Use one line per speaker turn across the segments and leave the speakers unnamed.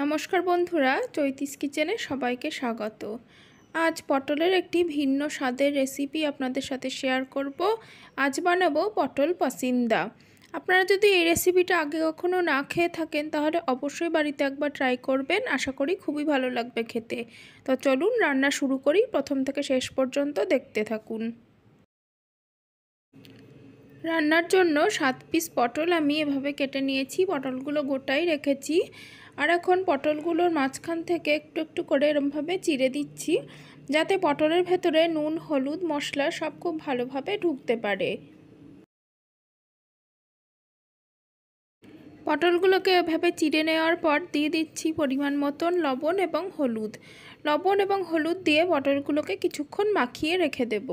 নমস্কার বন্ধুরা, চৈতিস কিচেনে সবাইকে স্বাগত। আজ পটলের একটি ভিন্ন স্বাদের রেসিপি আপনাদের সাথে শেয়ার করব। আজ বানাবো পটল পাসিন্দা। আপনারা যদি এই রেসিপিটা আগে কখনো না খেয়ে থাকেন তাহলে অবশ্যই বাড়িতে একবার ট্রাই করবেন। আশা করি খুবই ভালো লাগবে খেতে। তো চলুন রান্না শুরু করি, প্রথম থেকে শেষ পর্যন্ত দেখতে থাকুন। রান্নার জন্য 7 পিস পটল আমি এভাবে কেটে নিয়েছি। পটলগুলো গোটাই রেখেছি। আর এখন পটলগুলোর মাঝখান থেকে একটু একটু করে এরমভাবে চিড়ে দিচ্ছি, যাতে পটলের ভেতরে নুন, হলুদ, মশলা সব খুব ভালোভাবে ঢুকতে পারে। পটলগুলোকে এভাবে চিড়ে নেওয়ার পর দিয়ে দিচ্ছি পরিমাণ মতন লবণ এবং হলুদ। লবণ এবং হলুদ দিয়ে পটলগুলোকে কিছুক্ষণ মাখিয়ে রেখে দেব।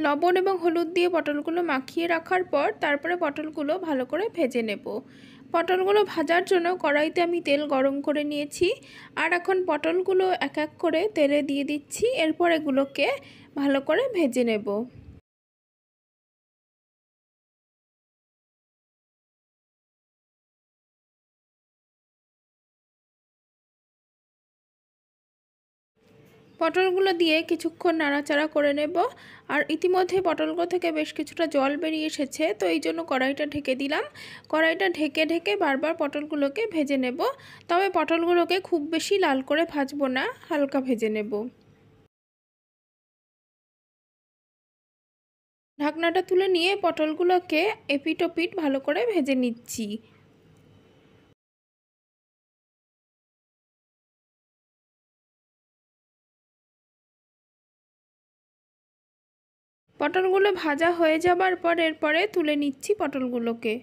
লবণ এবং হলুদ দিয়ে পটলগুলো মাখিয়ে রাখার পর তারপরে পটলগুলো ভালো করে ভেজে নেব। পটলগুলো ভাজার জন্য কড়াইতে আমি তেল গরম করে নিয়েছি। আর এখন পটলগুলো এক এক করে তেলে দিয়ে দিচ্ছি। এরপর এগুলোকে ভালো করে ভেজে নেব। পটলগুলো দিয়ে কিছুক্ষণ নাড়াচাড়া করে নেব। আর ইতিমধ্যে পটলগুলো থেকে বেশ কিছুটা জল বেরিয়ে এসেছে, তো এই জন্য কড়াইটা ঢেকে দিলাম। কড়াইটা ঢেকে ঢেকে বারবার পটলগুলোকে ভেজে নেব। তবে পটলগুলোকে খুব বেশি লাল করে ভাজবো না, হালকা ভেজে নেব। ঢাকনাটা তুলে নিয়ে পটলগুলোকে এপিট ওপিট ভালো করে ভেজে নিচ্ছি। পটলগুলো ভাজা হয়ে যাবার পর এরপরে তুলে নিচ্ছি পটলগুলোকে।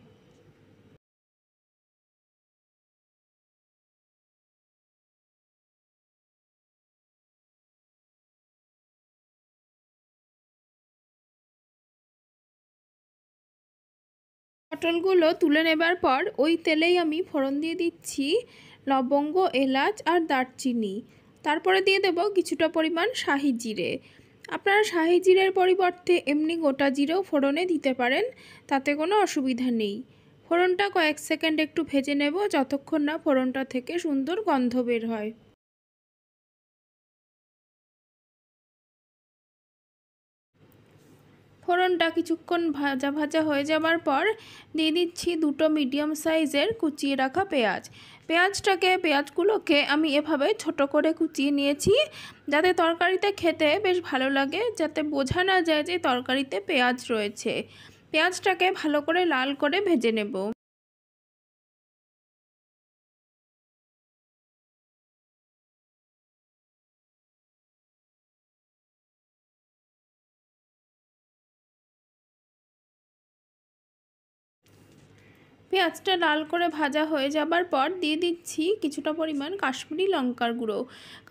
পটলগুলো তুলে নেবার পর ওই তেলেই আমি ফোড়ন দিয়ে দিচ্ছি লবঙ্গ, এলাচ আর দারচিনি। তারপরে দিয়ে দেব কিছুটা পরিমাণ শাহি জিরে। আপনারা শাহি জিরের পরিবর্তে এমনি গোটা জিরেও ফোড়নে দিতে পারেন, তাতে কোনো অসুবিধা নেই। ফোড়নটা কয়েক সেকেন্ড একটু ভেজে নেব, যতক্ষণ না ফোড়নটা থেকে সুন্দর গন্ধ বের হয়। ফোড়নটা কিছুক্ষণ ভাজা ভাজা হয়ে যাবার পর দিয়ে দিচ্ছি দুটো মিডিয়াম সাইজের কুচিয়ে রাখা পেঁয়াজ। পেঁয়াজগুলোকে আমি এভাবে ছোট করে কুচিয়ে নিয়েছি, যাতে তরকারিতে খেতে বেশ ভালো লাগে, যাতে বোঝা না যায় যে তরকারিতে পেঁয়াজ রয়েছে। পেঁয়াজটাকে ভালো করে লাল করে ভেজে নেব। পেঁয়াজটা লাল করে ভাজা হয়ে যাবার পর দিয়ে দিচ্ছি কিছুটা পরিমাণ কাশ্মীরি লঙ্কার গুঁড়ো।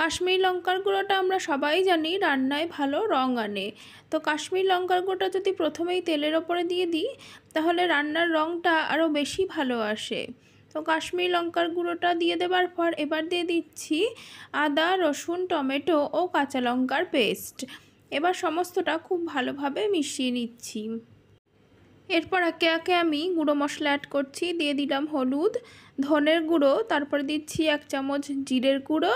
কাশ্মীরি লঙ্কার গুঁড়োটা আমরা সবাই জানি রান্নায় ভালো রং আনে। তো কাশ্মীরি লঙ্কার গুঁড়োটা যদি প্রথমেই তেলের ওপরে দিয়ে দিই তাহলে রান্নার রংটা আরও বেশি ভালো আসে। তো কাশ্মীরি লঙ্কার গুঁড়োটা দিয়ে দেবার পর এবার দিয়ে দিচ্ছি আদা, রসুন, টমেটো ও কাঁচা লঙ্কার পেস্ট। এবার সমস্তটা খুব ভালোভাবে মিশিয়ে নিচ্ছি। এরপর একে একে আমি গুঁড়ো মশলা অ্যাড করছি। দিয়ে দিলাম হলুদ, ধনের গুঁড়ো, তারপর দিচ্ছি 1 চামচ জিরের গুঁড়ো।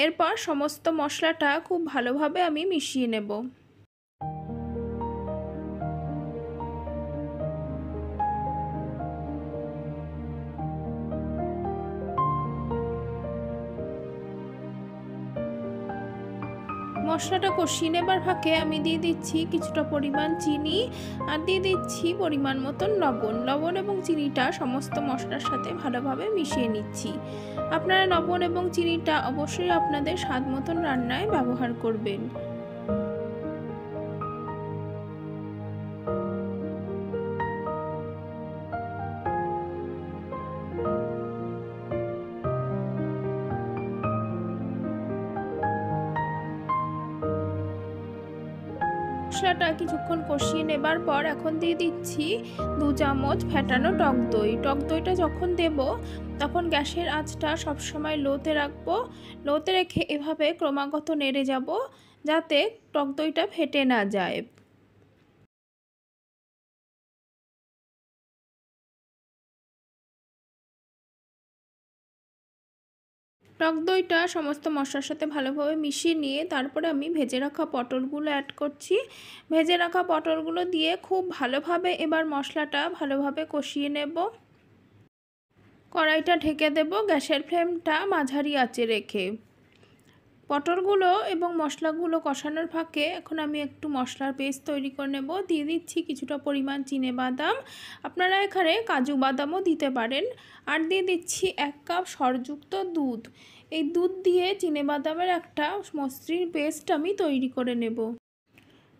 এরপর সমস্ত মশলাটা খুব ভালোভাবে আমি মিশিয়ে নেব। মশলাটা কষিয়ে নেবার ফাঁকে আমি দিয়ে দিচ্ছি কিছুটা পরিমাণ চিনি আর দিয়ে দিচ্ছি পরিমাণ মতন লবণ এবং চিনিটা সমস্ত মশলার সাথে ভালোভাবে মিশিয়ে নিচ্ছি। আপনারা লবণ এবং চিনিটা অবশ্যই আপনাদের স্বাদ মতন রান্নায় ব্যবহার করবেন। মশলাটা কিছুক্ষণ কষিয়ে নেবার পর এখন দিয়ে দিচ্ছি 2 চামচ ফেটানো টক দই। টক দইটা যখন দেব তখন গ্যাসের আঁচটা সবসময় লোতে রাখবো। লোতে রেখে এভাবে ক্রমাগত নেড়ে যাব, যাতে টক দইটা ফেটে না যায়। টক দইটা সমস্ত মশলার সাথে ভালোভাবে মিশিয়ে নিয়ে তারপরে আমি ভেজে রাখা পটলগুলো অ্যাড করছি। ভেজে রাখা পটলগুলো দিয়ে খুব ভালোভাবে এবার মশলাটা ভালোভাবে কষিয়ে নেব। কড়াইটা ঢেকে দেব গ্যাসের ফ্লেমটা মাঝারি আঁচে রেখে। পটলগুলো এবং মশলাগুলো কষানোর ফাঁকে এখন আমি একটু মশলার পেস্ট তৈরি করে নেব। দিয়ে দিচ্ছি কিছুটা পরিমাণ চিনেবাদাম, আপনারা এখানে কাজু বাদামও দিতে পারেন। আর দিয়ে দিচ্ছি 1 কাপ সরযুক্ত দুধ। এই দুধ দিয়ে চিনেবাদামের একটা মসৃণ পেস্ট আমি তৈরি করে নেব।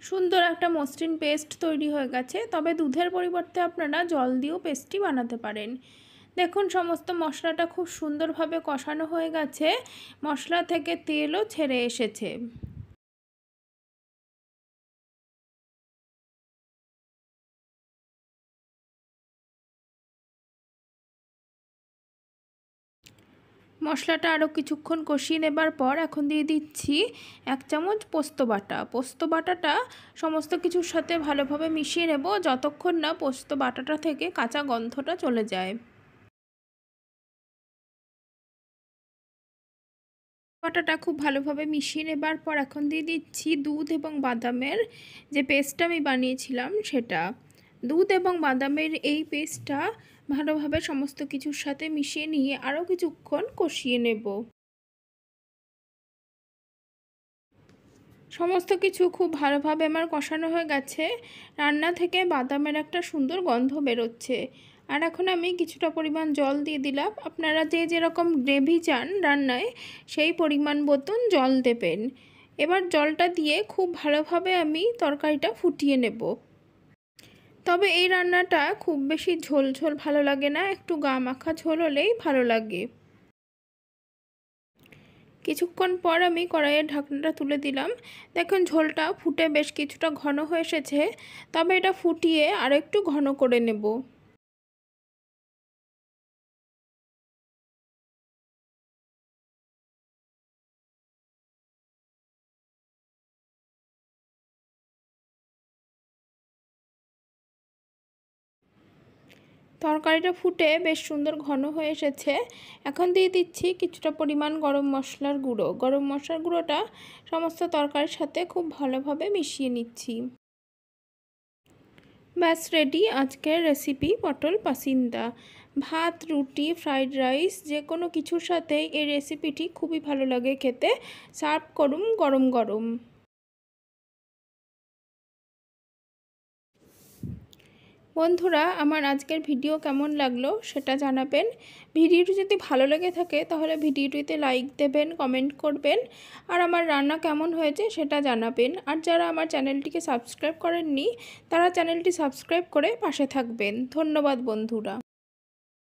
সুন্দর একটা মসৃণ পেস্ট তৈরি হয়ে গেছে, তবে দুধের পরিবর্তে আপনারা জল দিয়েও পেস্টটি বানাতে পারেন। দেখুন সমস্ত মশলাটা খুব সুন্দরভাবে কষানো হয়ে গেছে, মশলা থেকে তেলও ছেড়ে এসেছে। মশলাটা আরও কিছুক্ষণ কষিয়ে নেবার পর এখন দিয়ে দিচ্ছি 1 চামচ পোস্ত বাটা। পোস্ত বাটাটা সমস্ত কিছুর সাথে ভালোভাবে মিশিয়ে নেব যতক্ষণ না পোস্ত বাটাটা থেকে কাঁচা গন্ধটা চলে যায়। বাটাটা খুব ভালোভাবে মিশিয়ে নেবার পর এখন দিয়ে দিচ্ছি দুধ এবং বাদামের যে পেস্টটা আমি বানিয়েছিলাম সেটা। দুধ এবং বাদামের এই পেস্টটা ভালোভাবে সমস্ত কিছুর সাথে মিশিয়ে নিয়ে আরও কিছুক্ষণ কষিয়ে নেব। সমস্ত কিছু খুব ভালোভাবে আমার কষানো হয়ে গেছে, রান্না থেকে বাদামের একটা সুন্দর গন্ধ বেরোচ্ছে। আর এখন আমি কিছুটা পরিমাণ জল দিয়ে দিলাম। আপনারা যে যেরকম গ্রেভি চান রান্নায় সেই পরিমাণ মতন জল দেবেন। এবার জলটা দিয়ে খুব ভালোভাবে আমি তরকারিটা ফুটিয়ে নেব। তবে এই রান্নাটা খুব বেশি ঝোল ঝোল ভালো লাগে না, একটু গা মাখা ঝোল হলেই ভালো লাগে। কিছুক্ষণ পর আমি কড়াইয়ের ঢাকনাটা তুলে দিলাম। দেখুন ঝোলটা ফুটে বেশ কিছুটা ঘন হয়ে এসেছে, তবে এটা ফুটিয়ে আরও একটু ঘন করে নেব। তরকারিটা ফুটে বেশ সুন্দর ঘন হয়ে এসেছে। এখন দিয়ে দিচ্ছি কিছুটা পরিমাণ গরম মশলার গুঁড়ো। গরম মশলার গুঁড়োটা সমস্ত তরকারির সাথে খুব ভালোভাবে মিশিয়ে নিচ্ছি। ব্যাস রেডি আজকের রেসিপি পটল পাসিন্দা। ভাত, রুটি, ফ্রাইড রাইস যে কোনো কিছুর সাথেই এই রেসিপিটি খুবই ভালো লাগে খেতে। সার্ভ করুন গরম গরম। বন্ধুরা আমার আজকের ভিডিও কেমন লাগলো সেটা জানাবেন। ভিডিওটি যদি ভালো লেগে থাকে তাহলে ভিডিওটিতে লাইক দেবেন, কমেন্ট করবেন আর আমার রান্না কেমন হয়েছে সেটা জানাবেন। আর যারা আমার চ্যানেলটিকে সাবস্ক্রাইব করেননি তারা চ্যানেলটি সাবস্ক্রাইব করে পাশে থাকবেন। ধন্যবাদ বন্ধুরা।